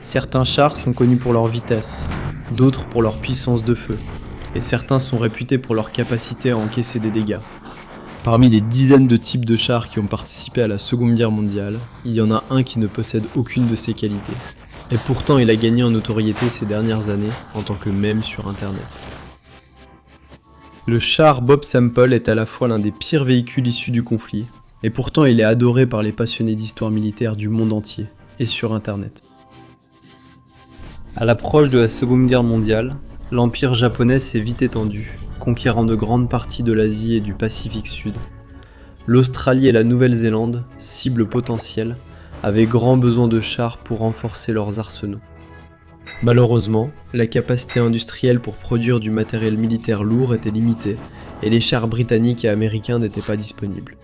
Certains chars sont connus pour leur vitesse, d'autres pour leur puissance de feu, et certains sont réputés pour leur capacité à encaisser des dégâts. Parmi les dizaines de types de chars qui ont participé à la Seconde Guerre mondiale, il y en a un qui ne possède aucune de ces qualités. Et pourtant il a gagné en notoriété ces dernières années en tant que mème sur internet. Le char Bob Sample est à la fois l'un des pires véhicules issus du conflit, et pourtant il est adoré par les passionnés d'histoire militaire du monde entier, et sur internet. À l'approche de la Seconde Guerre mondiale, l'empire japonais s'est vite étendu, conquérant de grandes parties de l'Asie et du Pacifique Sud. L'Australie et la Nouvelle-Zélande, cibles potentielles, avaient grand besoin de chars pour renforcer leurs arsenaux. Malheureusement, la capacité industrielle pour produire du matériel militaire lourd était limitée et les chars britanniques et américains n'étaient pas disponibles.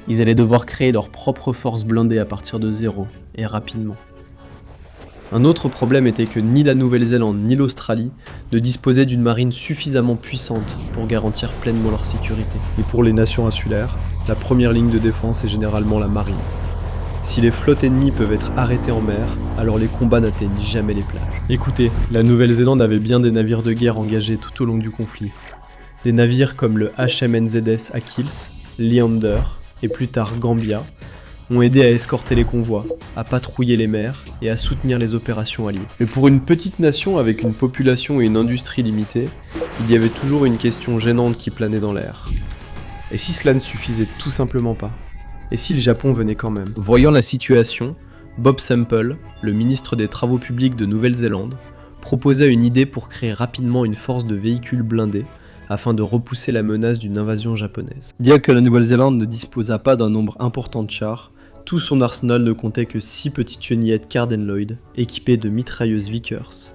Ils allaient devoir créer leur propre force blindée à partir de zéro, et rapidement. Un autre problème était que ni la Nouvelle-Zélande ni l'Australie ne disposaient d'une marine suffisamment puissante pour garantir pleinement leur sécurité. Et pour les nations insulaires, la première ligne de défense est généralement la marine. Si les flottes ennemies peuvent être arrêtées en mer, alors les combats n'atteignent jamais les plages. Écoutez, la Nouvelle-Zélande avait bien des navires de guerre engagés tout au long du conflit. Des navires comme le HMNZS Achilles, Leander et plus tard Gambia ont aidé à escorter les convois, à patrouiller les mers et à soutenir les opérations alliées. Mais pour une petite nation avec une population et une industrie limitées, il y avait toujours une question gênante qui planait dans l'air. Et si cela ne suffisait tout simplement pas ? Et si le Japon venait quand même ? Voyant la situation, Bob Sample, le ministre des Travaux publics de Nouvelle-Zélande, proposa une idée pour créer rapidement une force de véhicules blindés afin de repousser la menace d'une invasion japonaise. Bien que la Nouvelle-Zélande ne disposa pas d'un nombre important de chars, tout son arsenal ne comptait que 6 petites chenillettes Carden Loyd équipées de mitrailleuses Vickers.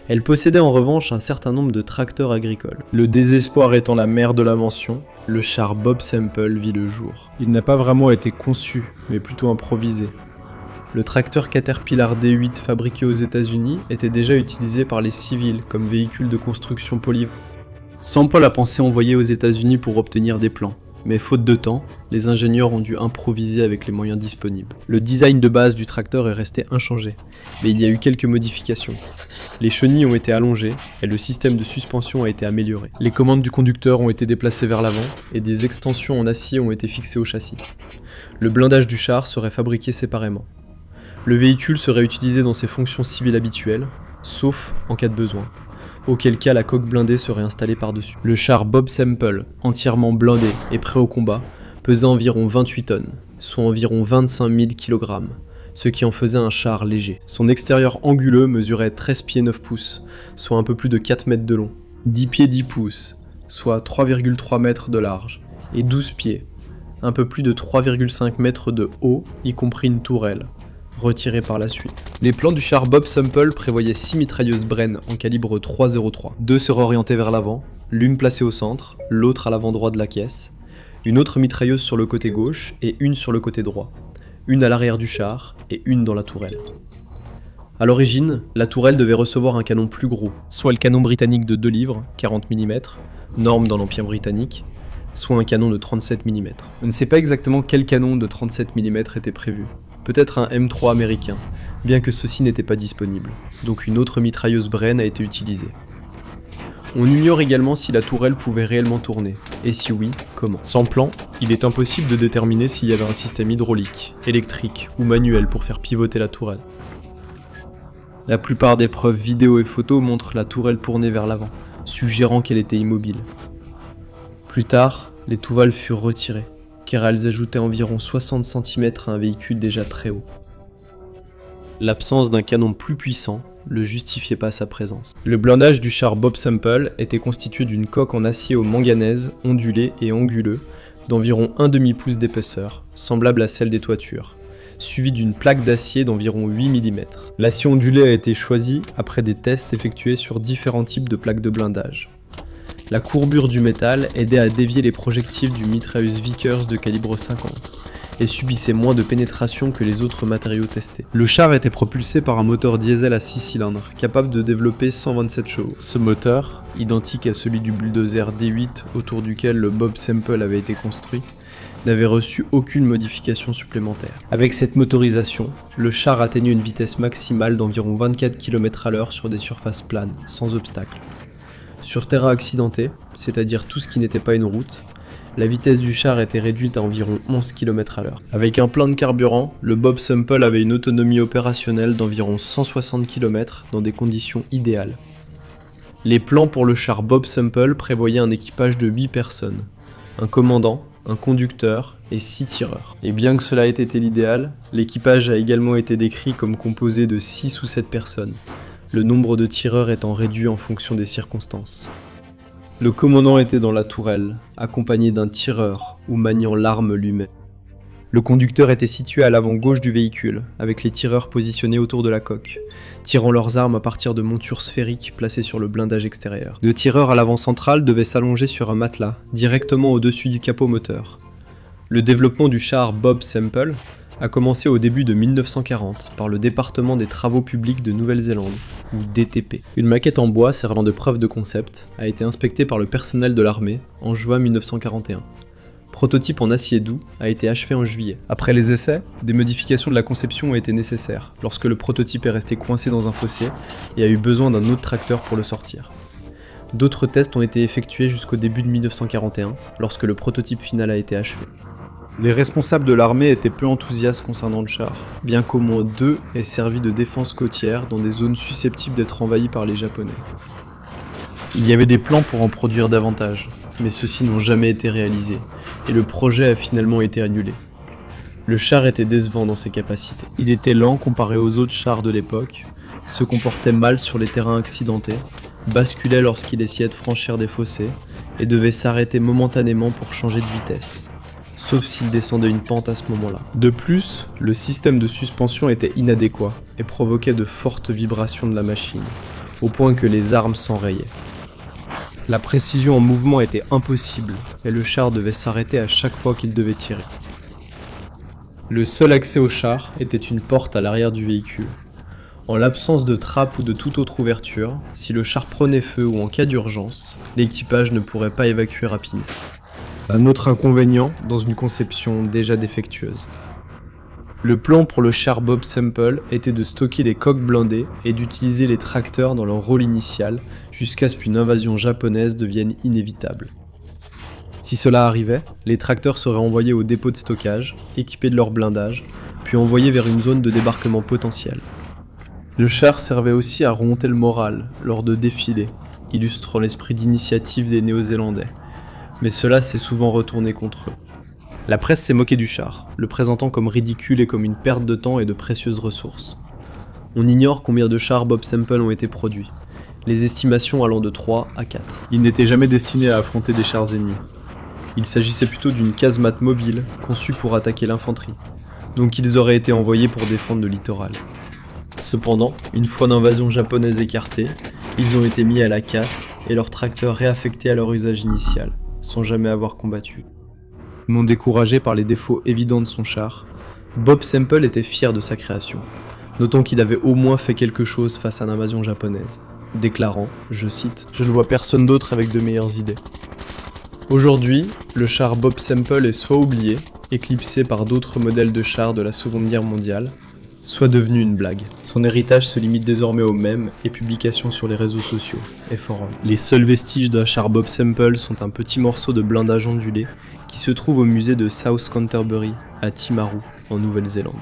Elle possédait en revanche un certain nombre de tracteurs agricoles. Le désespoir étant la mère de l'invention, le char Bob Sample vit le jour. Il n'a pas vraiment été conçu, mais plutôt improvisé. Le tracteur Caterpillar D8 fabriqué aux États-Unis était déjà utilisé par les civils comme véhicule de construction polyvalent. Sample a pensé envoyer aux États-Unis pour obtenir des plans. Mais faute de temps, les ingénieurs ont dû improviser avec les moyens disponibles. Le design de base du tracteur est resté inchangé, mais il y a eu quelques modifications. Les chenilles ont été allongées et le système de suspension a été amélioré. Les commandes du conducteur ont été déplacées vers l'avant et des extensions en acier ont été fixées au châssis. Le blindage du char serait fabriqué séparément. Le véhicule serait utilisé dans ses fonctions civiles habituelles, sauf en cas de besoin, auquel cas la coque blindée serait installée par-dessus. Le char Bob Sample, entièrement blindé et prêt au combat, pesait environ 28 tonnes, soit environ 25 000 kg, ce qui en faisait un char léger. Son extérieur anguleux mesurait 13 pieds 9 pouces, soit un peu plus de 4 mètres de long, 10 pieds 10 pouces, soit 3,3 mètres de large, et 12 pieds, un peu plus de 3,5 mètres de haut, y compris une tourelle, retiré par la suite. Les plans du char Bob Sample prévoyaient 6 mitrailleuses Bren en calibre 3,03. 2 seraient orientées vers l'avant, l'une placée au centre, l'autre à l'avant droit de la caisse, une autre mitrailleuse sur le côté gauche et une sur le côté droit, une à l'arrière du char et une dans la tourelle. A l'origine, la tourelle devait recevoir un canon plus gros, soit le canon britannique de 2 livres, 40 mm, norme dans l'Empire britannique, soit un canon de 37 mm. On ne sait pas exactement quel canon de 37 mm était prévu. Peut-être un M3 américain, bien que ceci n'était pas disponible, donc une autre mitrailleuse Bren a été utilisée. On ignore également si la tourelle pouvait réellement tourner, et si oui, comment. Sans plan, il est impossible de déterminer s'il y avait un système hydraulique, électrique ou manuel pour faire pivoter la tourelle. La plupart des preuves vidéo et photos montrent la tourelle tournée vers l'avant, suggérant qu'elle était immobile. Plus tard, les tourelles furent retirées, car elles ajoutaient environ 60 cm à un véhicule déjà très haut. L'absence d'un canon plus puissant ne justifiait pas sa présence. Le blindage du char Bob Sample était constitué d'une coque en acier au manganèse ondulé et anguleux d'environ 1/2 pouce d'épaisseur, semblable à celle des toitures, suivie d'une plaque d'acier d'environ 8 mm. L'acier ondulé a été choisi après des tests effectués sur différents types de plaques de blindage. La courbure du métal aidait à dévier les projectiles du mitrailleuse Vickers de calibre 50 et subissait moins de pénétration que les autres matériaux testés. Le char était propulsé par un moteur diesel à 6 cylindres, capable de développer 127 chevaux. Ce moteur, identique à celui du bulldozer D8 autour duquel le Bob Sample avait été construit, n'avait reçu aucune modification supplémentaire. Avec cette motorisation, le char atteignait une vitesse maximale d'environ 24 km/h sur des surfaces planes, sans obstacle. Sur terrain accidenté, c'est-à-dire tout ce qui n'était pas une route, la vitesse du char était réduite à environ 11 km/h. Avec un plein de carburant, le Bob Semple avait une autonomie opérationnelle d'environ 160 km dans des conditions idéales. Les plans pour le char Bob Semple prévoyaient un équipage de 8 personnes, un commandant, un conducteur et 6 tireurs. Et bien que cela ait été l'idéal, l'équipage a également été décrit comme composé de 6 ou 7 personnes, le nombre de tireurs étant réduit en fonction des circonstances. Le commandant était dans la tourelle, accompagné d'un tireur ou maniant l'arme lui-même. Le conducteur était situé à l'avant gauche du véhicule, avec les tireurs positionnés autour de la coque, tirant leurs armes à partir de montures sphériques placées sur le blindage extérieur. Le tireur à l'avant central devait s'allonger sur un matelas, directement au-dessus du capot moteur. Le développement du char Bob Semple a commencé au début de 1940 par le département des travaux publics de Nouvelle-Zélande, ou DTP. Une maquette en bois servant de preuve de concept a été inspectée par le personnel de l'armée en juin 1941. Prototype en acier doux a été achevé en juillet. Après les essais, des modifications de la conception ont été nécessaires lorsque le prototype est resté coincé dans un fossé et a eu besoin d'un autre tracteur pour le sortir. D'autres tests ont été effectués jusqu'au début de 1941 lorsque le prototype final a été achevé. Les responsables de l'armée étaient peu enthousiastes concernant le char, bien qu'au moins 2 aient servi de défense côtière dans des zones susceptibles d'être envahies par les Japonais. Il y avait des plans pour en produire davantage, mais ceux-ci n'ont jamais été réalisés, et le projet a finalement été annulé. Le char était décevant dans ses capacités. Il était lent comparé aux autres chars de l'époque, se comportait mal sur les terrains accidentés, basculait lorsqu'il essayait de franchir des fossés, et devait s'arrêter momentanément pour changer de vitesse. Sauf s'il descendait une pente à ce moment-là. De plus, le système de suspension était inadéquat et provoquait de fortes vibrations de la machine, au point que les armes s'enrayaient. La précision en mouvement était impossible et le char devait s'arrêter à chaque fois qu'il devait tirer. Le seul accès au char était une porte à l'arrière du véhicule. En l'absence de trappe ou de toute autre ouverture, si le char prenait feu ou en cas d'urgence, l'équipage ne pourrait pas évacuer rapidement. Un autre inconvénient dans une conception déjà défectueuse. Le plan pour le char Bob Semple était de stocker les coques blindées et d'utiliser les tracteurs dans leur rôle initial jusqu'à ce qu'une invasion japonaise devienne inévitable. Si cela arrivait, les tracteurs seraient envoyés au dépôt de stockage, équipés de leur blindage, puis envoyés vers une zone de débarquement potentielle. Le char servait aussi à remonter le moral lors de défilés, illustrant l'esprit d'initiative des Néo-Zélandais. Mais cela s'est souvent retourné contre eux. La presse s'est moquée du char, le présentant comme ridicule et comme une perte de temps et de précieuses ressources. On ignore combien de chars Bob Semple ont été produits, les estimations allant de 3 à 4. Ils n'étaient jamais destinés à affronter des chars ennemis. Il s'agissait plutôt d'une casemate mobile conçue pour attaquer l'infanterie, donc ils auraient été envoyés pour défendre le littoral. Cependant, une fois l'invasion japonaise écartée, ils ont été mis à la casse et leurs tracteurs réaffectés à leur usage initial, sans jamais avoir combattu. Non découragé par les défauts évidents de son char, Bob Semple était fier de sa création, notant qu'il avait au moins fait quelque chose face à l'invasion japonaise, déclarant, je cite, « Je ne vois personne d'autre avec de meilleures idées ». Aujourd'hui, le char Bob Semple est soit oublié, éclipsé par d'autres modèles de chars de la Seconde Guerre mondiale, soit devenu une blague. Son héritage se limite désormais aux mèmes et publications sur les réseaux sociaux et forums. Les seuls vestiges d'un char Bob Semple sont un petit morceau de blindage ondulé qui se trouve au musée de South Canterbury à Timaru, en Nouvelle-Zélande.